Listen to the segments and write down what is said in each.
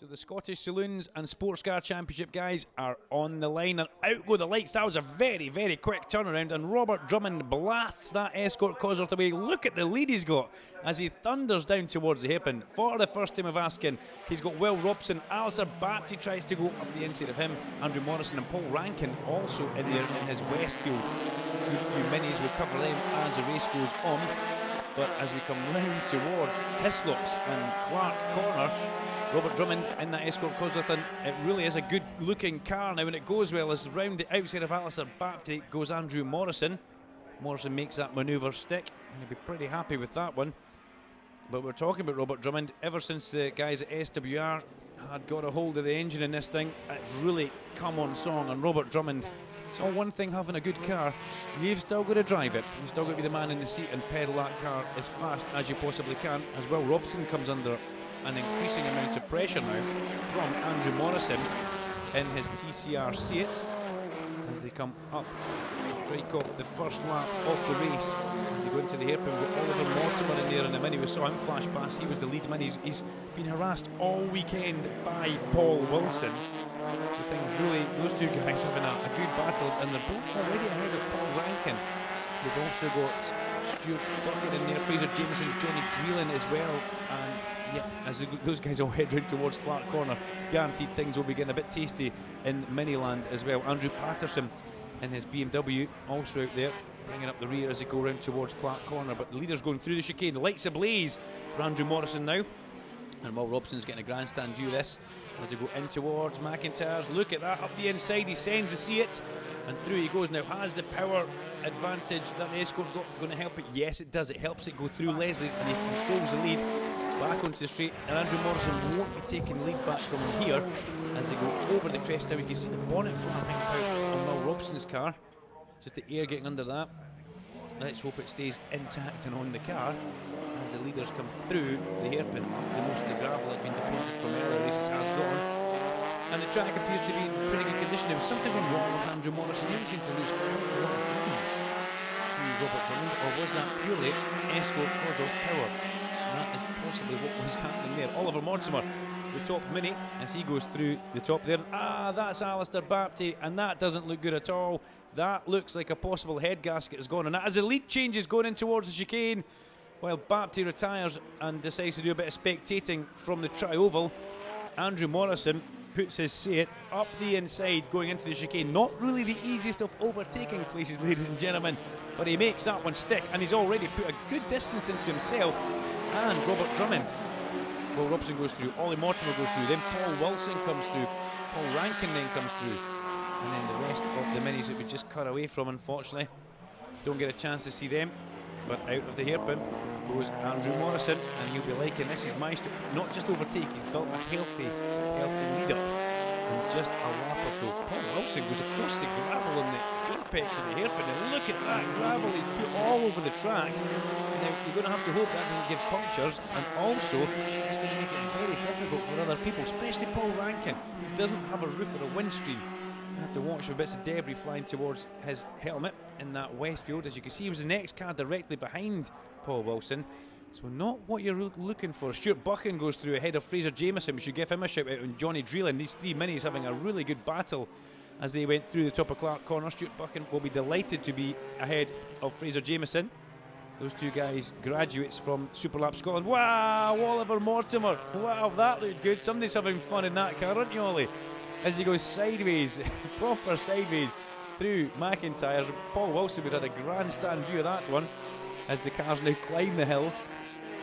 So the Scottish Saloons and Sports Car Championship guys are on the line, and out go the lights. That was a very, very quick turnaround, and Robert Drummond blasts that Escort Cosworth away. Look at the lead he's got as he thunders down towards the hairpin. For the first time of asking, he's got Will Robson, Alistair Bapty tries to go up the inside of him, Andrew Morrison and Paul Rankin also in there in his Westfield. Good few minis, we'll cover them as the race goes on. But as we come round towards Hislops and Clark Corner, Robert Drummond in that Escort Cosworth, and it really is a good looking car now, and it goes well as round the outside of Alistair Bapty goes Andrew Morrison. Morrison makes that manoeuvre stick, and he'll be pretty happy with that one. But we're talking about Robert Drummond ever since the guys at SWR had got a hold of the engine in this thing. It's really come on song, and Robert Drummond, it's all one thing having a good car, you've still got to drive it. You've still got to be the man in the seat and pedal that car as fast as you possibly can, as Will Robson comes under an increasing amount of pressure now from Andrew Morrison in his TCR Seat as they come up, strike off the first lap of the race. As they go into the hairpin, we've got Oliver Mortimer in there in the mini. We saw him flash past, he was the lead man. He's been harassed all weekend by Paul Wilson. So things really, those two guys having a good battle, and they're both already ahead of Paul Rankin. We've also got Stuart Bucket in there, Fraser Jameson, Johnny Dreelan as well, and yeah, as those guys all head round towards Clark Corner, guaranteed things will be getting a bit tasty in Miniland as well. Andrew Patterson in his BMW also out there, bringing up the rear as they go round towards Clark Corner, but the leader's going through the chicane. The lights ablaze for Andrew Morrison now, and Will Robson's getting a grandstand view of this as they go in towards McIntyre's. Look at that, up the inside, he sends the Seat, and through he goes. Now, has the power advantage that the Escort got going to help it? Yes, it does. It helps it go through Leslie's, and he controls the lead back onto the straight, and Andrew Morrison won't be taking the lead back from him here as they go over the crest. Now we can see the bonnet flapping out on Will Robson's car, just the air getting under that. Let's hope it stays intact and on the car as the leaders come through the hairpin. Most of the gravel that had been deposited from earlier races has gone, and the track appears to be in pretty good condition. There was something went wrong with Andrew Morrison. He seemed to lose quite a lot of ground to Robert Drummond, or was that purely Escort Cosworth power? That is possibly what was happening there. Oliver Mortimer, the top mini, as he goes through the top there. That's Alistair Bapty, and that doesn't look good at all. That looks like a possible head gasket has gone, and as the lead changes going in towards the chicane, while Bapty retires and decides to do a bit of spectating from the tri-oval, Andrew Morrison puts his Seat up the inside going into the chicane. Not really the easiest of overtaking places, ladies and gentlemen, but he makes that one stick, and he's already put a good distance into himself and Robert Drummond. Will Robson goes through, Ollie Mortimer goes through, then Paul Wilson comes through, Paul Rankin then comes through, and then the rest of the minis that we just cut away from, unfortunately. Don't get a chance to see them, but out of the hairpin goes Andrew Morrison, and he'll be liking this. He's managed to not just overtake, he's built a healthy lead up in just a lap or so. Paul Wilson goes across the gravel on the apex of the hairpin, and look at that gravel he's put all over the track. Now, you're going to have to hope that doesn't give punctures, and also it's going to make it very difficult for other people, especially Paul Rankin, who doesn't have a roof or a windscreen. You have to watch for bits of debris flying towards his helmet in that Westfield. As you can see, he was the next car directly behind Paul Wilson, so not what you're looking for. Stuart Buchan goes through ahead of Fraser Jameson. We should give him a shout out, and Johnny Dreelan. These three minis having a really good battle as they went through the top of Clark Corner. Stuart Buchan will be delighted to be ahead of Fraser Jameson. Those two guys, graduates from Superlap Scotland. Wow, Oliver Mortimer. Wow, that looked good. Somebody's having fun in that car, aren't you, Ollie? As he goes sideways, proper sideways, through McIntyre's. Paul Wilson would have had a grandstand view of that one as the cars now climb the hill.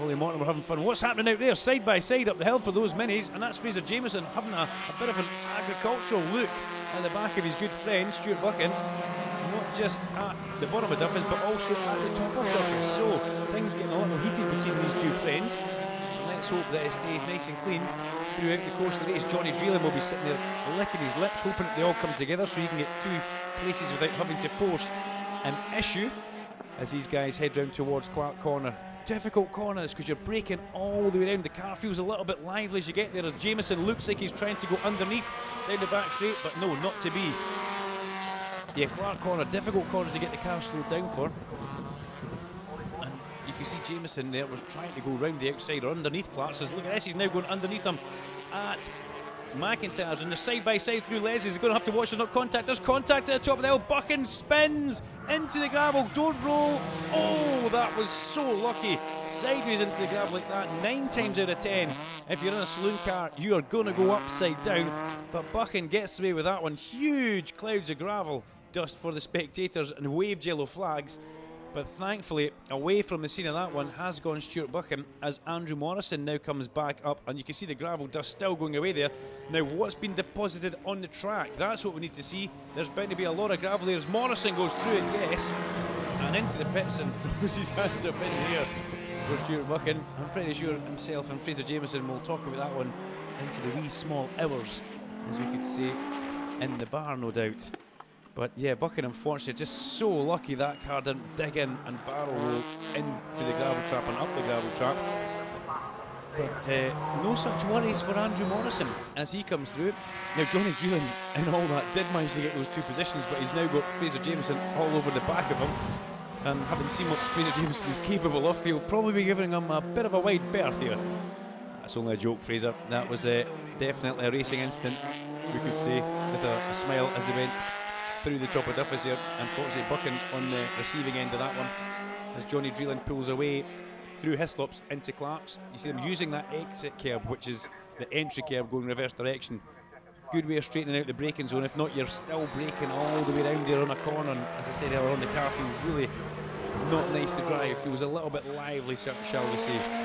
Ollie Mortimer having fun. What's happening out there, side by side up the hill for those minis? And that's Fraser Jameson having a bit of an agricultural look at the back of his good friend, Stuart Buchan. Not just at the bottom of Duffus, but also at the top of Duffus. So things getting a little heated between these two friends. Let's hope that it stays nice and clean throughout the course of the race. Johnny Dreelan will be sitting there licking his lips, hoping that they all come together so he can get two places without having to force an issue as these guys head round towards Clark Corner. Difficult corners because you're braking all the way around. The car feels a little bit lively as you get there, as Jameson looks like he's trying to go underneath down the back straight, but no, not to be. Yeah, Clark Corner, difficult corner to get the car slowed down for. And you can see Jameson there was trying to go round the outside or underneath Clark. Says, look at this, he's now going underneath him. at McIntyre's, and they're side by side through Leslie's. He's going to have to watch there's not contact. There's contact at the top of the hill. Buchan spins into the gravel. Don't roll. Oh, that was so lucky. Sideways into the gravel like that. 9 times out of 10, if you're in a saloon car, you are going to go upside down. But Buchan gets away with that one. Huge clouds of gravel dust for the spectators and waved yellow flags. But thankfully, away from the scene of that one has gone Stuart Buchan, as Andrew Morrison now comes back up, and you can see the gravel dust still going away there. Now, what's been deposited on the track? That's what we need to see. There's bound to be a lot of gravel there as Morrison goes through it, yes, and into the pits and throws his hands up in here for Stuart Buchan. I'm pretty sure himself and Fraser Jameson will talk about that one into the wee small hours, as we could say, in the bar, no doubt. But yeah, Buchan, unfortunately, just so lucky that car didn't dig in and barrel roll into the gravel trap and up the gravel trap. But no such worries for Andrew Morrison as he comes through. Now, Johnny Dreelan and all that did manage to get those 2 positions, but he's now got Fraser Jameson all over the back of him. And having seen what Fraser Jameson is capable of, he'll probably be giving him a bit of a wide berth here. That's only a joke, Fraser. That was definitely a racing instant, we could say, with a smile as he went through the top of Duffus here. Unfortunately, Buchan on the receiving end of that one as Johnny Dreelan pulls away through Hislops into Clark's. You see them using that exit curb, which is the entry curb going reverse direction. Good way of straightening out the braking zone. If not, you're still braking all the way around here on a corner, and as I said earlier on, the car feels really not nice to drive. Feels a little bit lively, shall we say.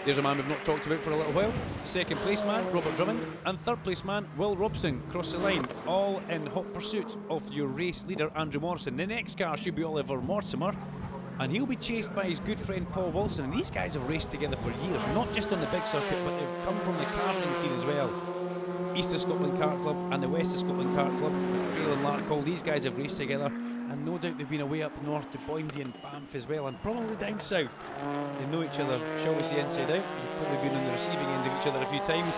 There's a man we've not talked about for a little while. Second place man, Robert Drummond, and third place man, Will Robson, cross the line, all in hot pursuit of your race leader, Andrew Morrison. The next car should be Oliver Mortimer, and he'll be chased by his good friend Paul Wilson. And these guys have raced together for years, not just on the big circuit, but they've come from the karting scene as well. East of Scotland Kart Club and the West of Scotland Kart Club, Crail and Larkhall, these guys have raced together, and no doubt they've been away up north to Boyndy and Banff as well, and probably down south. They know each other, shall we say, inside out. They've probably been on the receiving end of each other a few times,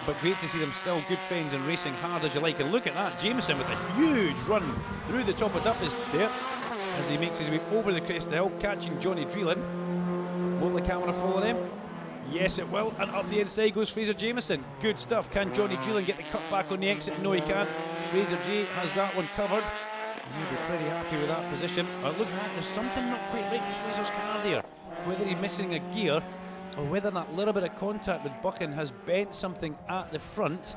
but great to see them still good friends and racing hard as you like. And look at that, Jameson with a huge run through the top of Duffus there as he makes his way over the crest of the hill, catching Johnny Dreelan. Will the camera follow them? Yes, it will, and up the inside goes Fraser Jameson. Good stuff. Can Johnny Dreelan get the cut back on the exit? No, he can't. Fraser J has that one covered. You'll be pretty happy with that position. Oh, look at that, there's something not quite right with Fraser's car there. Whether he's missing a gear or whether that little bit of contact with Buchan has bent something at the front,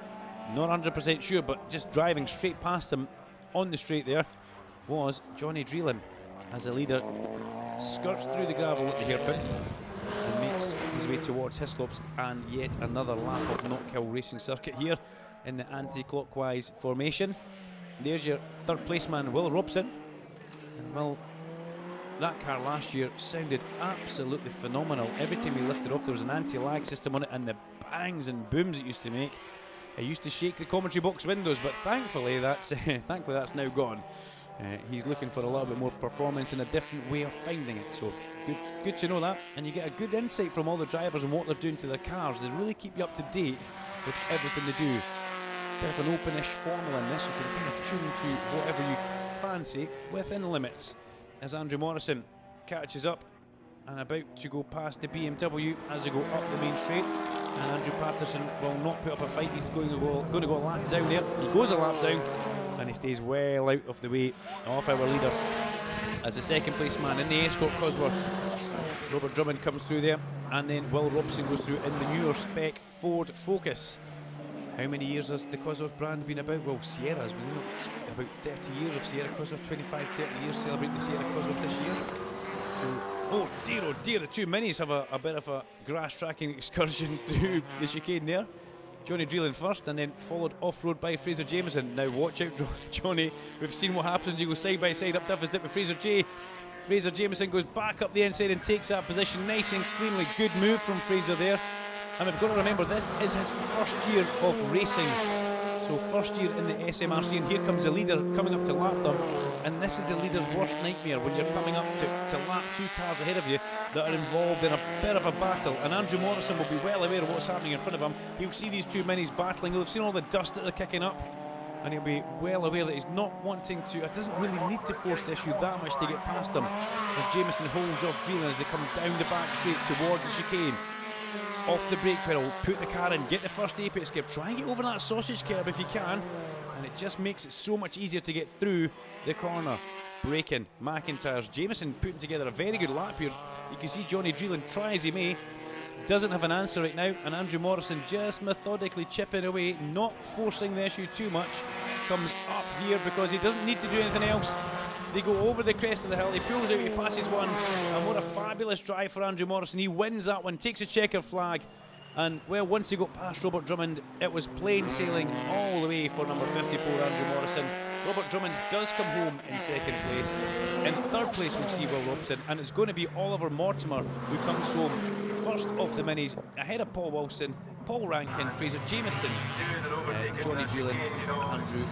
not 100% sure, but just driving straight past him on the straight there was Johnny Dreelan as the leader skirts through the gravel at the hairpin and makes his way towards Hislops, and yet another lap of Knockhill Racing Circuit here in the anti-clockwise formation. There's your third place man, Will Robson. And well, that car last year sounded absolutely phenomenal. Every time he lifted off, there was an anti-lag system on it, and the bangs and booms it used to make. It used to shake the commentary box windows, but thankfully that's now gone. He's looking for a little bit more performance and a different way of finding it. So good to know that, and you get a good insight from all the drivers and what they're doing to their cars. They really keep you up to date with everything they do. Bit of an openish formula in this. You can kind of tune to whatever you fancy within limits. As Andrew Morrison catches up and about to go past the BMW as they go up the main straight, and Andrew Patterson will not put up a fight. He's going to go a lap down there. He goes a lap down, and he stays well out of the way of our leader as the second place man in the Escort Cosworth. Robert Drummond comes through there, and then Will Robson goes through in the newer spec Ford Focus. How many years has the Cosworth brand been about? Well, Sierra's been about 30 years of Sierra Cosworth, 25, 30 years celebrating the Sierra Cosworth this year. So, oh dear, the two minis have a bit of a grass tracking excursion through the chicane there. Johnny Dreelan first, and then followed off-road by Fraser Jameson. Now watch out, Johnny. We've seen what happens when you go side by side up Duffus Dip with Fraser J. Fraser Jameson goes back up the inside and takes that position nice and cleanly. Good move from Fraser there. And we've got to remember, this is his first year of racing. So first year in the SMRC, and here comes the leader coming up to lap them. And this is the leader's worst nightmare, when you're coming up to lap two cars ahead of you that are involved in a bit of a battle. And Andrew Morrison will be well aware of what's happening in front of him. He'll see these two minis battling. He'll have seen all the dust that they're kicking up, and he'll be well aware that he's not wanting to, it doesn't really need to force the issue that much to get past him. As Jameson holds off Dreelan as they come down the back straight towards the chicane. off the brake pedal, put the car in, get the first apex curb, try and get over that sausage curb if you can, and it just makes it so much easier to get through the corner. Braking, McIntyre's, Jameson putting together a very good lap here. You can see Johnny Dreeland, try as he may, doesn't have an answer right now, and Andrew Morrison just methodically chipping away, not forcing the issue too much. Comes up here because he doesn't need to do anything else. They go over the crest of the hill, he pulls out, he passes one, and what a fabulous drive for Andrew Morrison. He wins that one, takes a checker flag, and well, once he got past Robert Drummond, it was plain sailing all the way for number 54, Andrew Morrison. Robert Drummond does come home in second place. In third place we'll see Will Robson, and it's going to be Oliver Mortimer who comes home first of the minis, ahead of Paul Wilson, Paul Rankin, Fraser Jameson, Johnny Dreeland, Andrew